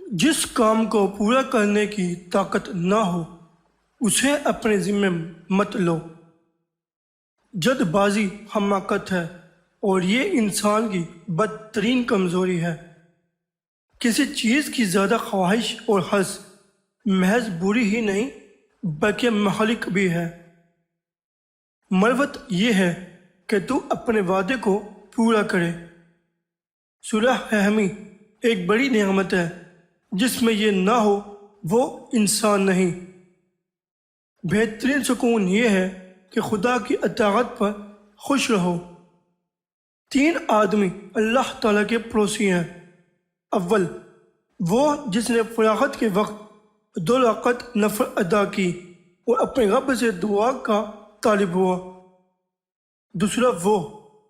جس کام کو پورا کرنے کی طاقت نہ ہو اسے اپنے ذمے مت لو۔ جلد بازی حماقت ہے اور یہ انسان کی بدترین کمزوری ہے۔ کسی چیز کی زیادہ خواہش اور حرص محض بری ہی نہیں بلکہ مہلک بھی ہے۔ مروت یہ ہے کہ تو اپنے وعدے کو پورا کرے۔ صلح رحمی ایک بڑی نعمت ہے، جس میں یہ نہ ہو وہ انسان نہیں۔ بہترین سکون یہ ہے کہ خدا کی اطاعت پر خوش رہو۔ 3 آدمی اللہ تعالیٰ کے پڑوسی ہیں۔ اول، وہ جس نے فراغت کے وقت 2 رکعت نفل ادا کی اور اپنے رب سے دعا کا طالب ہوا۔ دوسرا، وہ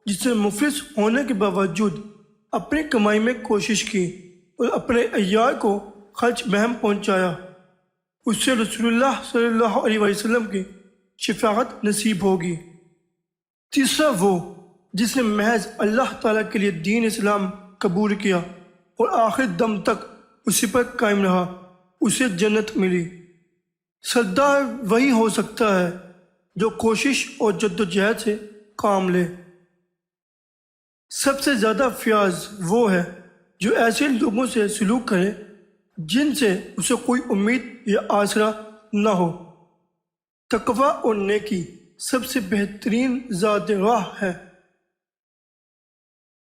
جس نے مفلس ہونے کے باوجود اپنی کمائی میں کوشش کی اور اپنے عیال کو خرچ بہم پہنچایا، اس سے رسول اللہ صلی اللہ علیہ وسلم کی شفاعت نصیب ہوگی۔ تیسرا، وہ جس نے محض اللہ تعالیٰ کے لیے دین اسلام قبول کیا اور آخر دم تک اسی پر قائم رہا، اسے جنت ملی۔ سردار وہی ہو سکتا ہے جو کوشش اور جدوجہد سے کام لے۔ سب سے زیادہ فیاض وہ ہے جو ایسے لوگوں سے سلوک کرے جن سے اسے کوئی امید یا آسرا نہ ہو۔ تقویٰ اور نیکی سب سے بہترین ذات راہ ہے۔